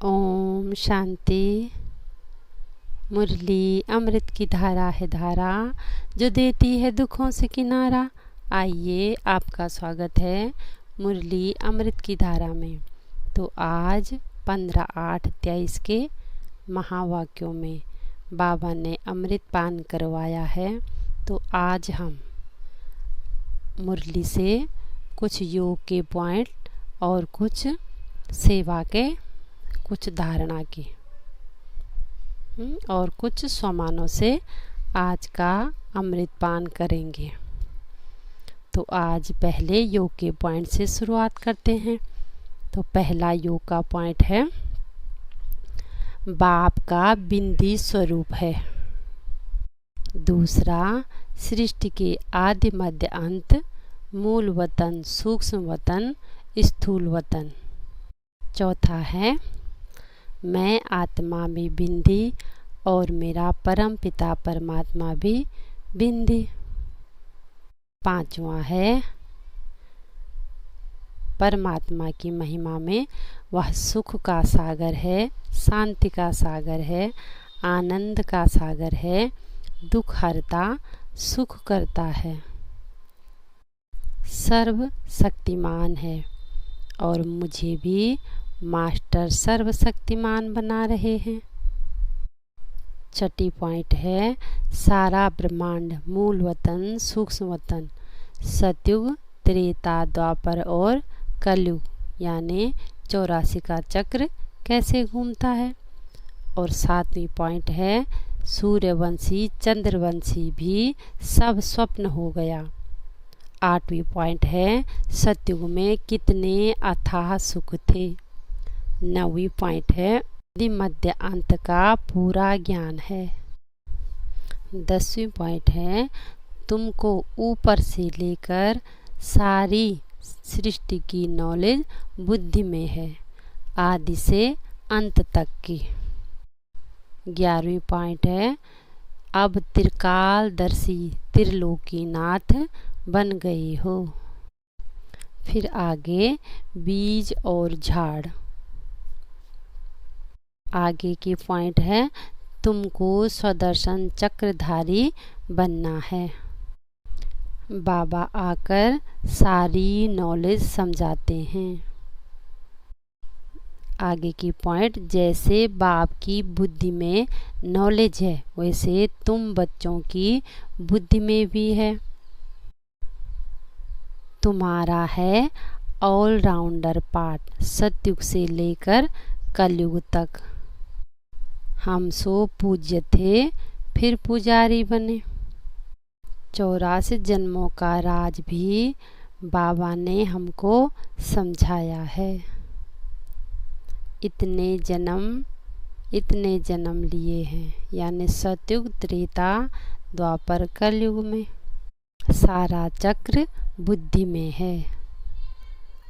ओम शांति। मुरली अमृत की धारा है धारा, जो देती है दुखों से किनारा। आइए, आपका स्वागत है मुरली अमृत की धारा में। तो आज 15/8/23 के महावाक्यों में बाबा ने अमृत पान करवाया है। तो आज हम मुरली से कुछ योग के पॉइंट और कुछ सेवा के, कुछ धारणा की और कुछ स्वमानों से आज का अमृत पान करेंगे। तो आज पहले योग के पॉइंट से शुरुआत करते हैं। तो पहला योग का पॉइंट है, बाप का बिंदी स्वरूप है। दूसरा, सृष्टि के आदि मध्य अंत, मूल वतन, सूक्ष्म वतन, स्थूल वतन। चौथा है, मैं आत्मा में बिंदी और मेरा परम पिता परमात्मा भी बिंदी। पांचवा है, परमात्मा की महिमा में वह सुख का सागर है, शांति का सागर है, आनंद का सागर है, दुख हरता, सुख करता है, सर्व शक्तिमान है और मुझे भी मास्टर सर्वशक्तिमान बना रहे हैं। छठी पॉइंट है, सारा ब्रह्मांड, मूल वतन, सूक्ष्म वतन, सतयुग, त्रेता, द्वापर और कलयुग यानी 84 का चक्र कैसे घूमता है। और सातवीं पॉइंट है, सूर्यवंशी, चंद्रवंशी भी सब स्वप्न हो गया। आठवीं पॉइंट है, सतयुग में कितने अथाह सुख थे। 9वीं पॉइंट है, मध्य अंत का पूरा ज्ञान है। 10वीं पॉइंट है, तुमको ऊपर से लेकर सारी सृष्टि की नॉलेज बुद्धि में है, आदि से अंत तक की। 11वीं पॉइंट है, अब त्रिकालदर्शी त्रिलोकीनाथ बन गए हो। फिर आगे बीज और झाड़। आगे की पॉइंट है, तुमको स्वदर्शन चक्रधारी बनना है। बाबा आकर सारी नॉलेज समझाते हैं। आगे की पॉइंट, जैसे बाप की बुद्धि में नॉलेज है वैसे तुम बच्चों की बुद्धि में भी है। तुम्हारा है ऑलराउंडर पार्ट, सतयुग से लेकर कलयुग तक। हम सो पूज्य थे, फिर पुजारी बने। 84 जन्मों का राज भी बाबा ने हमको समझाया है। इतने जन्म लिए हैं, यानी सतयुग, त्रेता, द्वापर, कलयुग में। सारा चक्र बुद्धि में है।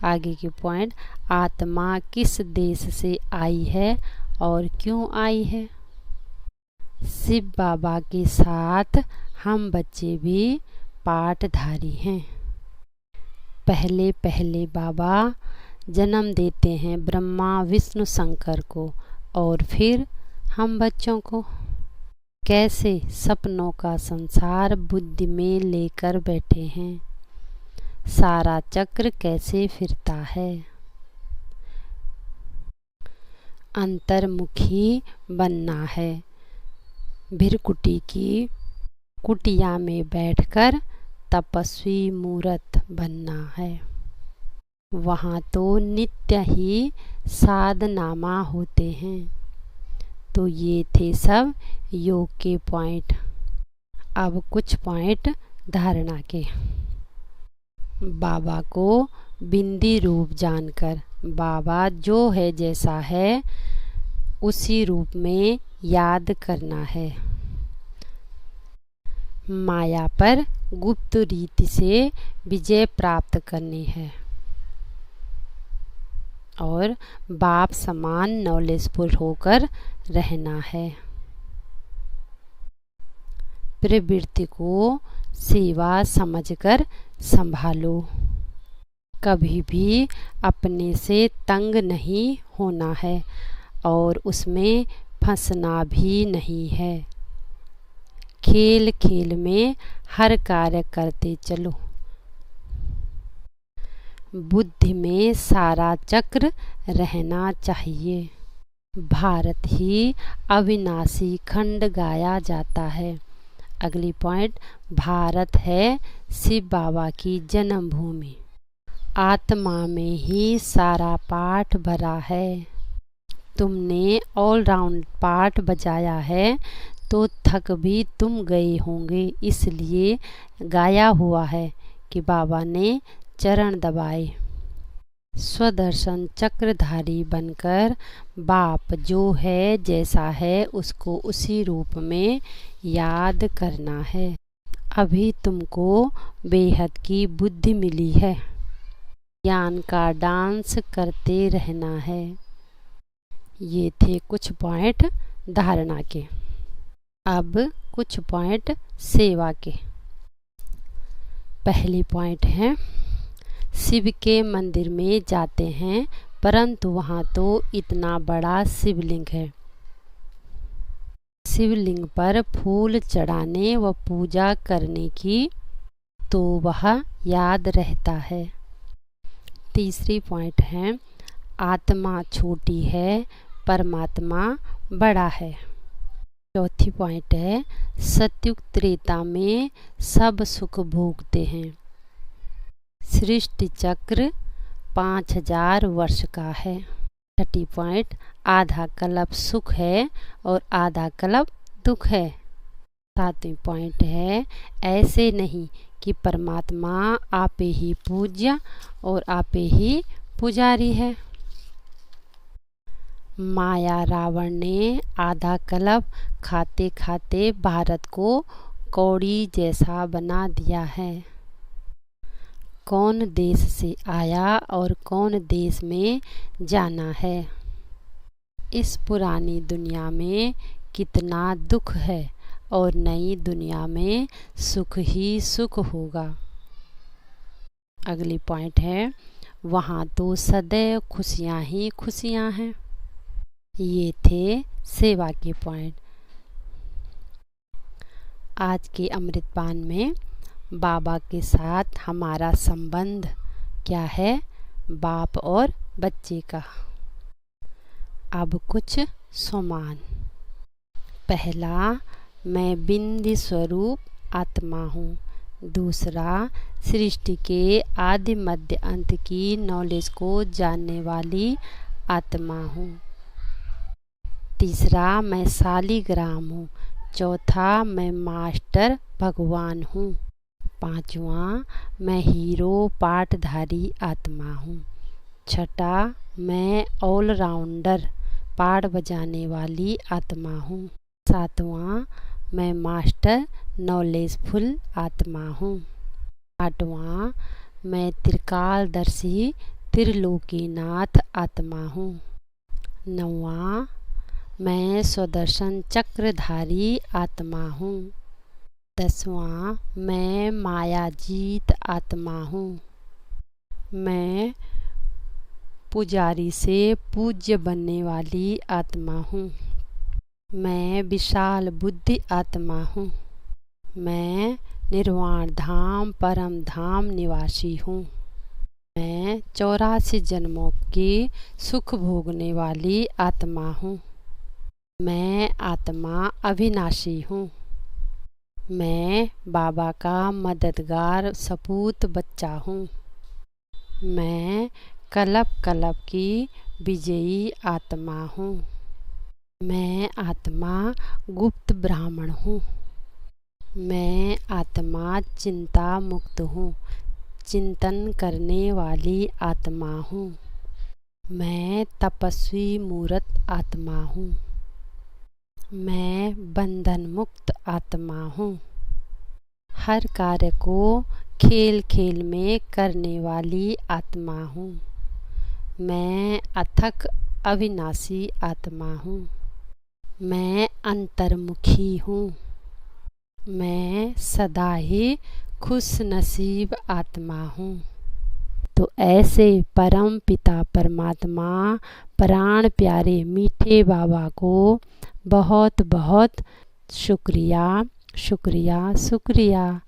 आगे की पॉइंट, आत्मा किस देश से आई है और क्यों आई है। शिव बाबा के साथ हम बच्चे भी पाठधारी हैं। पहले पहले बाबा जन्म देते हैं ब्रह्मा, विष्णु, शंकर को और फिर हम बच्चों को। कैसे सपनों का संसार बुद्धि में लेकर बैठे हैं, सारा चक्र कैसे फिरता है। अंतर्मुखी बनना है, भीरकुटी की कुटिया में बैठकर तपस्वी मूर्त बनना है। वहाँ तो नित्य ही साधनामा होते हैं। तो ये थे सब योग के पॉइंट। अब कुछ पॉइंट धारणा के। बाबा को बिंदी रूप जानकर, बाबा जो है जैसा है उसी रूप में याद करना है। माया पर गुप्त रीति से विजय प्राप्त करनी है और बाप समान नॉलेजफुल होकर रहना है। प्रवृत्ति को सेवा समझकर संभालो। कभी भी अपने से तंग नहीं होना है। और उसमें फंसना भी नहीं है। खेल खेल में हर कार्य करते चलो। बुद्धि में सारा चक्र रहना चाहिए। भारत ही अविनाशी खंड गाया जाता है। अगली पॉइंट, भारत है शिव बाबा की जन्मभूमि। आत्मा में ही सारा पाठ भरा है। तुमने ऑलराउंड पाठ बजाया है तो थक भी तुम गए होंगे, इसलिए गाया हुआ है कि बाबा ने चरण दबाए। स्वदर्शन चक्रधारी बनकर बाप जो है जैसा है उसको उसी रूप में याद करना है। अभी तुमको बेहद की बुद्धि मिली है। ज्ञान का डांस करते रहना है। ये थे कुछ पॉइंट धारणा के। अब कुछ पॉइंट सेवा के। पहली पॉइंट है, शिव के मंदिर में जाते हैं परंतु वहाँ तो इतना बड़ा शिवलिंग है। शिवलिंग पर फूल चढ़ाने व पूजा करने की तो वह याद रहता है। तीसरी पॉइंट है, आत्मा छोटी है परमात्मा बड़ा है। चौथी पॉइंट है, सतयुग त्रेता में सब सुख भोगते हैं। सृष्टि चक्र 5000 वर्ष का है। छठी पॉइंट, आधा कल्प सुख है और आधा कल्प दुख है। सातवीं पॉइंट है, ऐसे नहीं कि परमात्मा आपे ही पूज्य और आपे ही पुजारी है। माया रावण ने आधा कल्प खाते खाते भारत को कौड़ी जैसा बना दिया है। कौन देश से आया और कौन देश में जाना है। इस पुरानी दुनिया में कितना दुख है और नई दुनिया में सुख ही सुख होगा। अगली पॉइंट है, वहाँ तो सदैव खुशियाँ ही खुशियाँ हैं। ये थे सेवा के पॉइंट। आज के अमृतपान में बाबा के साथ हमारा संबंध क्या है, बाप और बच्चे का। अब कुछ सोमान। पहला, मैं बिंदी स्वरूप आत्मा हूँ। दूसरा, सृष्टि के आदि मध्य अंत की नॉलेज को जानने वाली आत्मा हूँ। तीसरा, मैं शालिग्राम हूँ। चौथा, मैं मास्टर भगवान हूँ। पांचवा, मैं हीरो पाठधारी आत्मा हूँ। छठा, मैं ऑलराउंडर पाठ बजाने वाली आत्मा हूँ। सातवां, मैं मास्टर नॉलेजफुल आत्मा हूँ। आठवां, मैं त्रिकालदर्शी त्रिलोकीनाथ आत्मा हूँ। नौवां, मैं स्वदर्शन चक्रधारी आत्मा हूँ। 10वां, मैं मायाजीत आत्मा हूँ। मैं पुजारी से पूज्य बनने वाली आत्मा हूँ। मैं विशाल बुद्धि आत्मा हूँ। मैं निर्वाण धाम परम धाम निवासी हूँ। मैं 84 जन्मों की सुख भोगने वाली आत्मा हूँ। मैं आत्मा अविनाशी हूँ। मैं बाबा का मददगार सपूत बच्चा हूँ। मैं कल्प कल्प की विजयी आत्मा हूँ। मैं आत्मा गुप्त ब्राह्मण हूँ। मैं आत्मा चिंता मुक्त हूँ, चिंतन करने वाली आत्मा हूँ। मैं तपस्वी मूर्त आत्मा हूँ। मैं बंधन मुक्त आत्मा हूँ। हर कार्य को खेल खेल में करने वाली आत्मा हूँ। मैं अथक अविनाशी आत्मा हूँ। मैं अंतर्मुखी हूँ। मैं सदा ही खुश नसीब आत्मा हूँ। तो ऐसे परम पिता परमात्मा प्राण प्यारे मीठे बाबा को बहुत बहुत शुक्रिया शुक्रिया शुक्रिया।